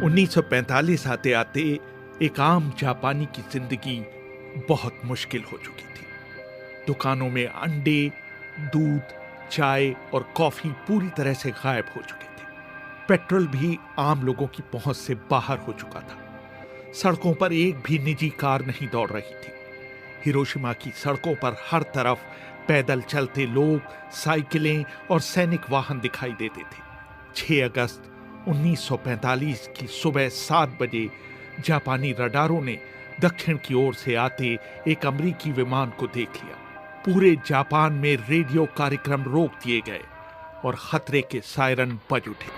1945 आते आते एक आम जापानी की जिंदगी बहुत मुश्किल हो चुकी थी। दुकानों में अंडे, दूध, चाय और कॉफी पूरी तरह से गायब हो चुके थे। पेट्रोल भी आम लोगों की पहुंच से बाहर हो चुका था। सड़कों पर एक भी निजी कार नहीं दौड़ रही थी। हिरोशिमा की सड़कों पर हर तरफ पैदल चलते लोग, साइकिलें और सैनिक वाहन दिखाई देते थे। 6 अगस्त 1945 की सुबह 7 बजे जापानी रडारों ने दक्षिण की ओर से आते एक अमेरिकी विमान को देख लिया। पूरे जापान में रेडियो कार्यक्रम रोक दिए गए और खतरे के सायरन बज उठे।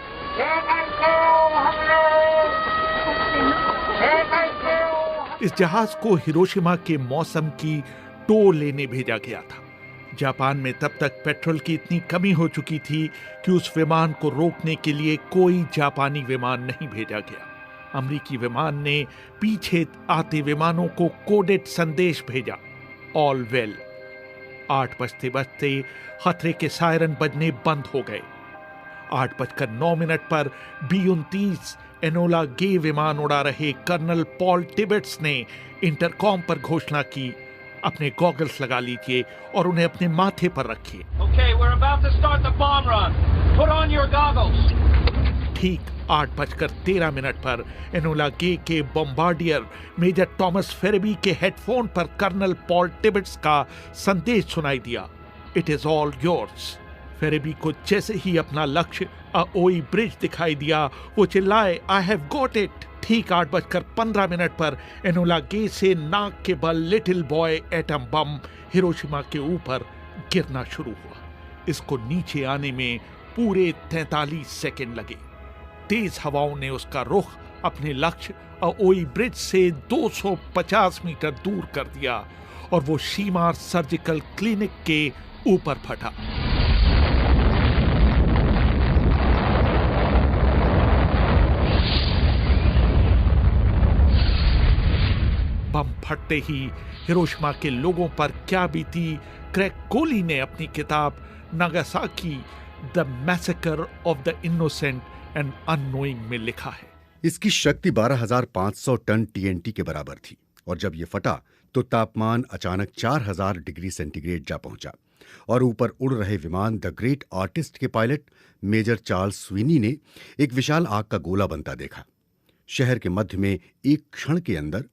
इस जहाज को हिरोशिमा के मौसम की टो लेने भेजा गया था। जापान में तब तक पेट्रोल की इतनी कमी हो चुकी थी कि उस विमान को रोकने के लिए कोई जापानी विमान नहीं भेजा गया। अमेरिकी विमान ने पीछे आते विमानों को कोडेड संदेश भेजा, ऑल वेल। 8 बजते बजते खतरे के सायरन बजने बंद हो गए। 8:09 पर B-29 एनोला गे विमान उड़ा रहे कर्नल पॉल टिबेट्स ने इंटरकॉम पर घोषणा की, अपने गॉगल्स लगा लीजिए और उन्हें अपने माथे पर रखिए। ठीक 8:13 पर एनोला गे के बॉम्बार्डियर मेजर टॉमस फेरेबी के हेडफोन पर कर्नल पॉल टिबेट्स का संदेश सुनाई दिया, इट इज ऑल योर्स। फेरेबी को जैसे ही अपना लक्ष्य अओई ब्रिज दिखाई दिया, वो चिल्लाए, आई हैव गॉट इट। ठीक 8:15 पर एनोला गे से नाक के बल little boy atom bomb Hiroshima के ऊपर गिरना शुरू हुआ। इसको नीचे आने में पूरे 43 सेकंड लगे। तेज हवाओं ने उसका रुख अपने लक्ष्य अओई ब्रिज से 250 मीटर दूर कर दिया और वो शीमार सर्जिकल क्लिनिक के ऊपर फटा। बम फटते ही हिरोशिमा के लोगों पर क्या बीती, क्रेग कोली ने अपनी किताब Nagasaki the massacre of the innocent and annoying में लिखा है। इसकी शक्ति 12,500 टन TNT के बराबर थी और जब यह फटा तो तापमान अचानक 4,000 डिग्री सेंटीग्रेड जा पहुंचा और ऊपर उड़ रहे विमान द ग्रेट आर्टिस्ट के पायलट मेजर चार्ल्स स्वीनी ने एक विशाल आग का गोला बनता देखा। शहर के मध्य में एक क्षण के अंदर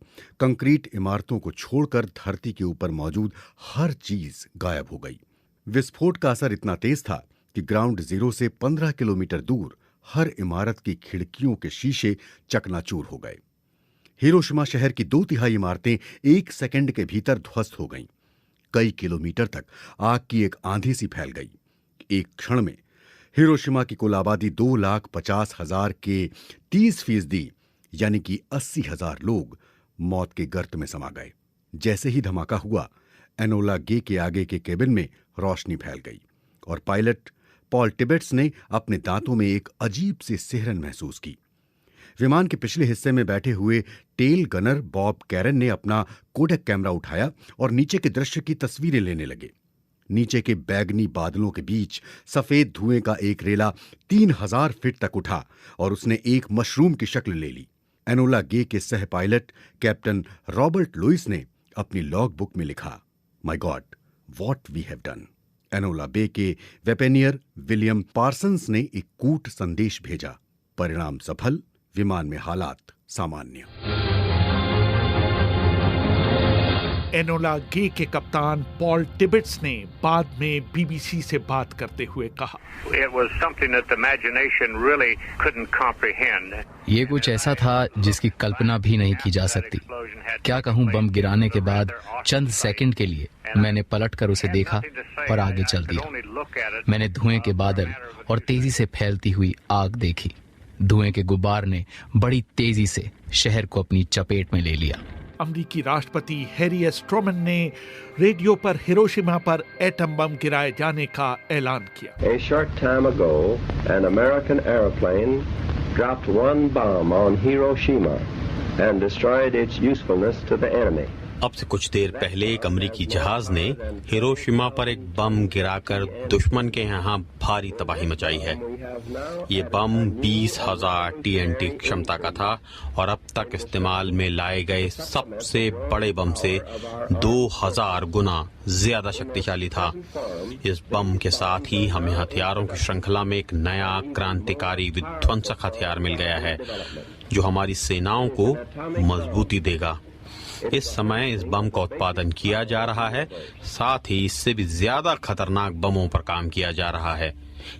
कंक्रीट इमारतों को छोड़कर धरती के ऊपर मौजूद हर चीज गायब हो गई। विस्फोट का असर इतना तेज था कि ग्राउंड जीरो से 15 किलोमीटर दूर हर इमारत की खिड़कियों के शीशे चकनाचूर हो गए। हिरोशिमा शहर की 2/3 इमारतें 1 सेकंड के भीतर ध्वस्त हो गईं। कई किलोमीटर तक आग की एक आंधी सी फैल गई। एक क्षण में हिरोशिमा की कुल आबादी 2,50,000 के 30% यानी कि 80,000 लोग मौत के गर्त में समा गए। जैसे ही धमाका हुआ, एनोला गे के आगे के केबिन में रोशनी फैल गई और पायलट पॉल टिबेट्स ने अपने दांतों में एक अजीब सी सिहरन महसूस की। विमान के पिछले हिस्से में बैठे हुए टेल गनर बॉब कैरन ने अपना कोडेक कैमरा उठाया और नीचे के दृश्य की तस्वीरें लेने लगे। नीचे के बैगनी बादलों के बीच सफेद धुएं का एक रेला 3,000 फीट तक उठा और उसने एक मशरूम की शक्ल ले ली। एनोला गे के सह पायलट कैप्टन रॉबर्ट लुइस ने अपनी लॉग बुक में लिखा, my god what we have done. Enola Gay के वेपेनियर विलियम पार्सन्स ने एक कूट संदेश भेजा, परिणाम सफल, विमान में हालात सामान्य। एनोला गे के कप्तान पॉल टिबेट्स ने बाद में BBC से बात करते हुए कहा, ये कुछ ऐसा था जिसकी कल्पना भी नहीं की जा सकती। क्या कहूँ, बम गिराने के बाद चंद सेकंड के लिए मैंने पलटकर उसे देखा और आगे चल दिया। मैंने धुएं के बादल और तेजी से फैलती हुई आग देखी। धुएं के गुब्बार ने बड़ी तेजी से शहर को अपनी चपेट में ले लिया। अमेरिकी राष्ट्रपति हैरी एस ट्रूमन ने रेडियो पर हिरोशिमा पर एटम बम गिराए जाने का ऐलान किया। A short time ago, an American airplane dropped one bomb on Hiroshima and destroyed its usefulness to the enemy. अब से कुछ देर पहले एक अमेरिकी जहाज ने हिरोशिमा पर एक बम गिराकर दुश्मन के यहाँ भारी तबाही मचाई है। ये बम 20,000 TNT क्षमता का था और अब तक इस्तेमाल में लाए गए सबसे बड़े बम से 2000 गुना ज्यादा शक्तिशाली था। इस बम के साथ ही हमें हथियारों की श्रृंखला में एक नया क्रांतिकारी विध्वंसक हथियार मिल गया है, जो हमारी सेनाओं को मजबूती देगा। इस समय इस बम का उत्पादन किया जा रहा है, साथ ही इससे भी ज्यादा खतरनाक बमों पर काम किया जा रहा है।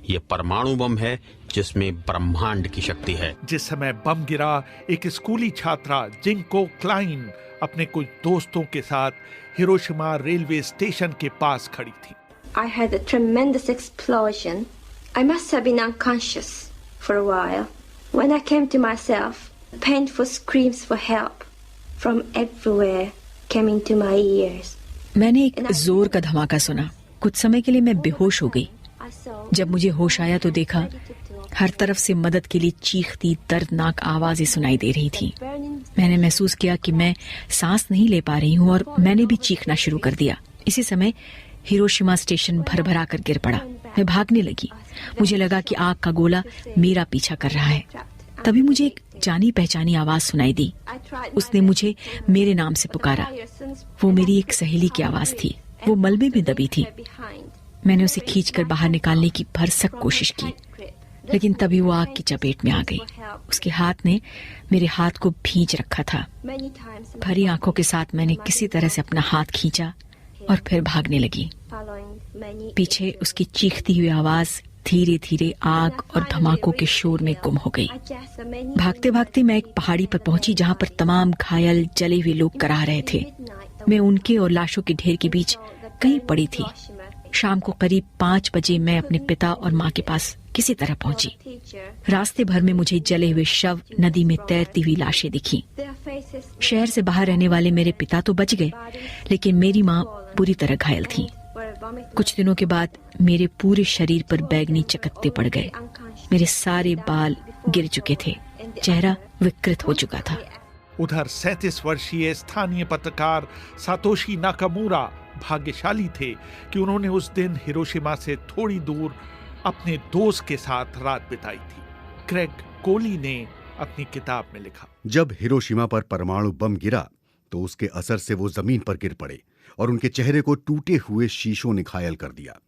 ये परमाणु बम है जिसमें ब्रह्मांड की शक्ति है। जिस समय बम गिरा, एक स्कूली छात्रा जिंको क्लाइन अपने कुछ दोस्तों के साथ हिरोशिमा रेलवे स्टेशन के पास खड़ी थी। I had a tremendous explosion. I must have been unconscious for a while. When I came to myself, painful screams for help from everywhere came into my ears. मैंने एक जोर का धमाका सुना। कुछ समय के लिए मैं बेहोश हो गई। जब मुझे होश आया तो देखा हर तरफ से मदद के लिए चीखती दर्दनाक आवाजें सुनाई दे रही थी। मैंने महसूस किया कि मैं सांस नहीं ले पा रही हूँ और मैंने भी चीखना शुरू कर दिया। इसी समय हिरोशिमा स्टेशन भरभरा कर गिर पड़ा। मैं भागने लगी। मुझे लगा कि आग का गोला मेरा पीछा कर रहा है। तभी मुझे एक जानी पहचानी आवाज सुनाई दी। उसने मुझे मेरे नाम से पुकारा। वो मेरी एक सहेली की आवाज थी। वो मलबे में दबी थी। मैंने उसे खींचकर बाहर निकालने की भरसक कोशिश की, लेकिन तभी वो आग की चपेट में आ गई। उसके हाथ ने मेरे हाथ को भींच रखा था। भरी आंखों के साथ मैंने किसी तरह से अपना हाथ खींचा और फिर भागने लगी। पीछे उसकी चीखती हुई आवाज धीरे धीरे आग और धमाकों के शोर में गुम हो गई। भागते भागते मैं एक पहाड़ी पर पहुंची जहां पर तमाम घायल जले हुए लोग कराह रहे थे। मैं उनके और लाशों के ढेर के बीच कहीं पड़ी थी। शाम को करीब 5 बजे मैं अपने पिता और माँ के पास किसी तरह पहुंची। रास्ते भर में मुझे जले हुए शव, नदी में तैरती हुई लाशें दिखी। शहर से बाहर रहने वाले मेरे पिता तो बच गए, लेकिन मेरी माँ पूरी तरह घायल थी। कुछ दिनों के बाद मेरे पूरे शरीर पर बैगनी चकत्ते पड़ गए। मेरे सारे बाल गिर चुके थे। चेहरा विकृत हो चुका था। उधर 37 वर्षीय स्थानीय पत्रकार सातोशी नाकामुरा भाग्यशाली थे कि उन्होंने उस दिन हिरोशिमा से थोड़ी दूर अपने दोस्त के साथ रात बिताई थी। क्रेग कोली ने अपनी किताब में लिखा, जब हिरोशिमा पर परमाणु बम गिरा तो उसके असर से वो जमीन पर गिर पड़े और उनके चेहरे को टूटे हुए शीशों ने घायल कर दिया।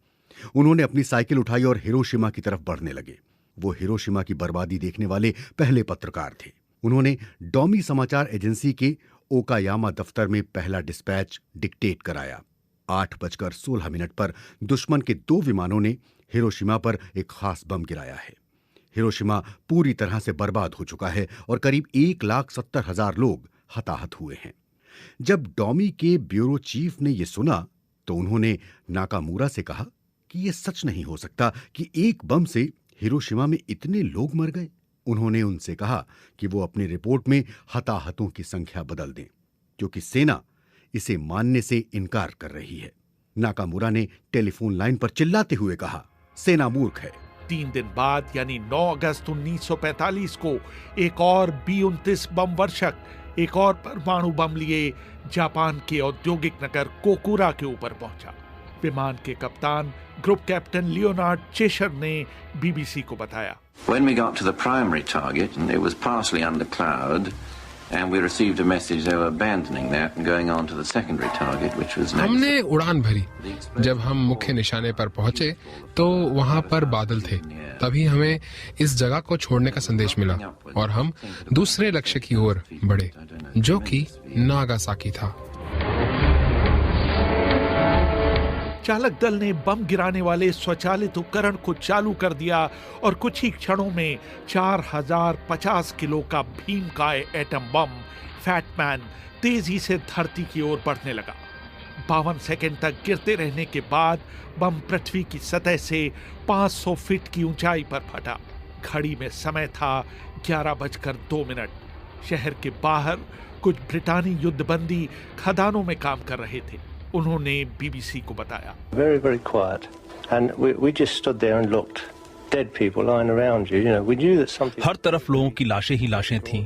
उन्होंने अपनी साइकिल उठाई और हिरोशिमा की तरफ बढ़ने लगे। वो हिरोशिमा की बर्बादी देखने वाले पहले पत्रकार थे। उन्होंने डोमी समाचार एजेंसी के ओकायामा दफ्तर में पहला डिस्पैच डिक्टेट कराया। 8:16 पर दुश्मन के 2 विमानों ने हिरोशिमा पर एक खास बम गिराया है। हिरोशिमा पूरी तरह से बर्बाद हो चुका है और करीब 1,70,000 लोग हताहत हुए हैं। जब डोमी के ब्यूरो चीफ ने यह सुना तो उन्होंने नाकामुरा से कहा कि यह सच नहीं हो सकता कि एक बम से हिरोशिमा में इतने लोग मर गए। उन्होंने उनसे कहा कि वो अपनी रिपोर्ट में हताहतों की संख्या बदल दें, क्योंकि सेना इसे मानने से इनकार कर रही है। नाकामुरा ने टेलीफोन लाइन पर चिल्लाते हुए कहा, सेना मूर्ख है। 3 दिन बाद यानी 9 अगस्त 1945 को एक और B-29 बम वर्षक एक और परमाणु बम लिए जापान के औद्योगिक नगर कोकुरा के ऊपर पहुंचा। विमान के कप्तान ग्रुप कैप्टन लियोनार्ड चेशर ने बीबीसी को बताया, When we got to the primary target and it was partially under cloud and we received a message they were abandoning that and going on to the secondary target which was next. हमने उड़ान भरी। जब हम मुख्य निशाने पर पहुंचे तो वहां पर बादल थे। तभी हमें इस जगह को छोड़ने का संदेश मिला और हम दूसरे लक्ष्य की ओर बढ़े, जो कि नागासाकी था। चालक दल ने बम गिराने वाले स्वचालित उपकरण को चालू कर दिया और कुछ ही क्षणों में 4050 किलो का भीमकाय एटम बम फैटमैन तेजी से धरती की ओर बढ़ने लगा। 52 सेकंड तक गिरते रहने के बाद बम पृथ्वी की सतह से 500 फीट की ऊंचाई पर फटा। घड़ी में समय था 11:02। शहर के बाहर कुछ ब्रिटानी युद्धबंदी खदानों में काम कर रहे थे। उन्होंने बीबीसी को बताया, Very, very quiet. And we just stood there and looked. Dead people lying around you. You know, we knew that something. हर तरफ लोगों की लाशें ही लाशें थीं।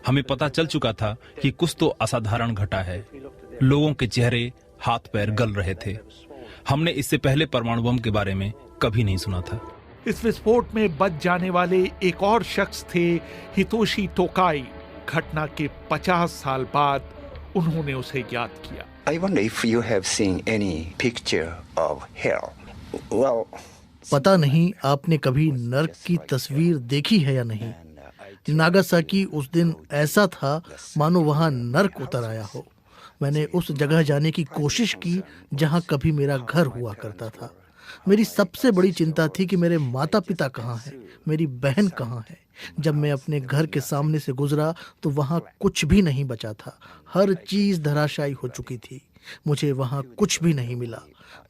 हमें पता चल चुका था कि कुछ तो असाधारण घटा है। लोगों के चेहरे हाथ पैर गल रहे थे। हमने इससे पहले परमाणु बम के बारे में कभी नहीं सुना था। इस विस्फोट में बच जाने वाले एक और शख्स थे हितोशी तोकाई। घटना के 50 साल बाद उन्होंने उसे याद किया। I wonder if you have seen any picture of hell. Well, पता नहीं आपने कभी नर्क की तस्वीर देखी है या नहीं। नागासाकी उस दिन ऐसा था मानो वहां नर्क उतर आया हो। मैंने उस जगह जाने की कोशिश की जहां कभी मेरा घर हुआ करता था। मेरी सबसे बड़ी चिंता थी कि मेरे माता पिता कहाँ हैं, मेरी बहन कहाँ है। जब मैं अपने घर के सामने से गुजरा तो वहाँ कुछ भी नहीं बचा था। हर चीज धराशायी हो चुकी थी। मुझे वहाँ कुछ भी नहीं मिला।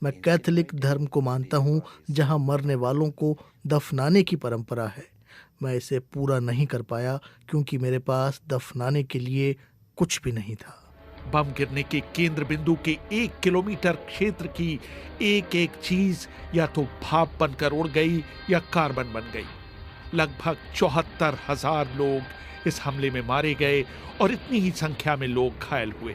मैं कैथोलिक धर्म को मानता हूँ जहाँ मरने वालों को दफनाने की परंपरा है। मैं इसे पूरा नहीं कर पाया क्योंकि मेरे पास दफनाने के लिए कुछ भी नहीं था। बम गिरने के केंद्र बिंदु के 1 किलोमीटर क्षेत्र की एक एक चीज या तो भाप बनकर उड़ गई या कार्बन बन गई। लगभग 74,000 लोग इस हमले में मारे गए और इतनी ही संख्या में लोग घायल हुए।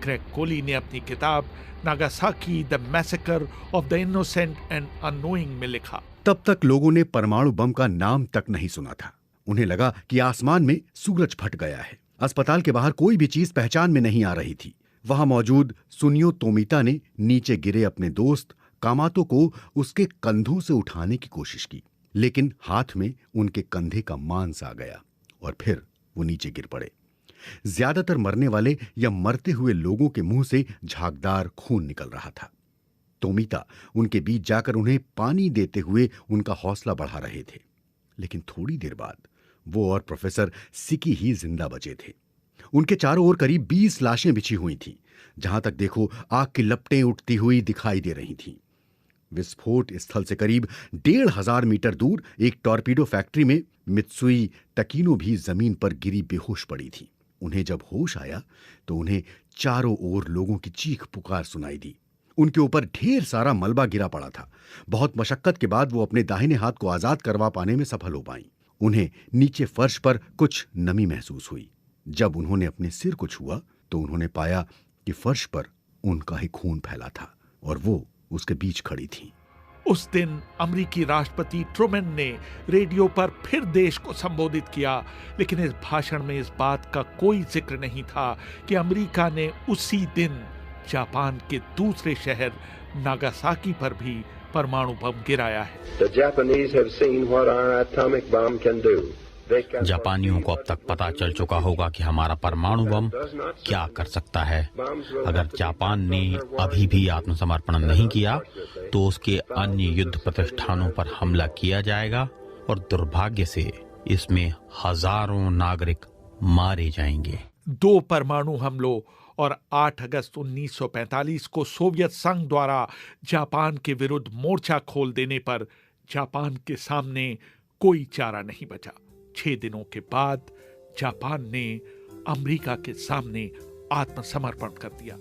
ग्रेग कोली ने अपनी किताब Nagasaki the massacre of the innocent and annoying में लिखा, तब तक लोगों ने परमाणु बम का नाम तक नहीं सुना था। उन्हें लगा कि आसमान में सूरज फट गया है। अस्पताल के बाहर कोई भी चीज पहचान में नहीं आ रही थी। वहां मौजूद सुनियो तोमिता ने नीचे गिरे अपने दोस्त कामातो को उसके कंधों से उठाने की कोशिश की, लेकिन हाथ में उनके कंधे का मांस आ गया और फिर वो नीचे गिर पड़े। ज्यादातर मरने वाले या मरते हुए लोगों के मुंह से झागदार खून निकल रहा था। तोमिता उनके बीच जाकर उन्हें पानी देते हुए उनका हौसला बढ़ा रहे थे, लेकिन थोड़ी देर बाद वो और प्रोफेसर सिकी ही जिंदा बचे थे। उनके चारों ओर करीब 20 लाशें बिछी हुई थीं। जहां तक देखो आग की लपटें उठती हुई दिखाई दे रही थीं। विस्फोट स्थल से करीब 1,500 मीटर दूर एक टॉर्पीडो फैक्ट्री में मित्सुई तकीनो भी जमीन पर गिरी बेहोश पड़ी थी। उन्हें जब होश आया तो उन्हें चारों ओर लोगों की चीख पुकार सुनाई दी। उनके ऊपर ढेर सारा मलबा गिरा पड़ा था। बहुत मशक्कत के बाद वो अपने दाहिने हाथ को आजाद करवा पाने में सफल हो पाई। उन्हें नीचे फर्श पर कुछ नमी महसूस हुई। जब उन्होंने अपने सिर को छुआ तो उन्होंने पाया कि फर्श पर उनका ही खून फैला था और वो उसके बीच खड़ी थी। उस दिन अमेरिकी राष्ट्रपति ट्रूमैन ने रेडियो पर फिर देश को संबोधित किया, लेकिन इस भाषण में इस बात का कोई जिक्र नहीं था कि अमेरिका ने उसी दिन जापान के दूसरे शहर नागासाकी पर भी परमाणु बम गिराया है। जापानियों को अब तक पता चल चुका होगा कि हमारा परमाणु बम क्या कर सकता है। अगर जापान ने अभी भी आत्मसमर्पण नहीं किया तो उसके अन्य युद्ध प्रतिष्ठानों पर हमला किया जाएगा और दुर्भाग्य से इसमें हजारों नागरिक मारे जाएंगे। 2 परमाणु हमलों और 8 अगस्त 1945 को सोवियत संघ द्वारा जापान के विरुद्ध मोर्चा खोल देने पर जापान के सामने कोई चारा नहीं बचा। 6 दिनों के बाद जापान ने अमेरिका के सामने आत्मसमर्पण कर दिया।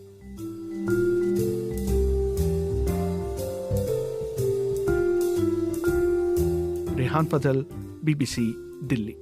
रेहान फजल, BBC, दिल्ली।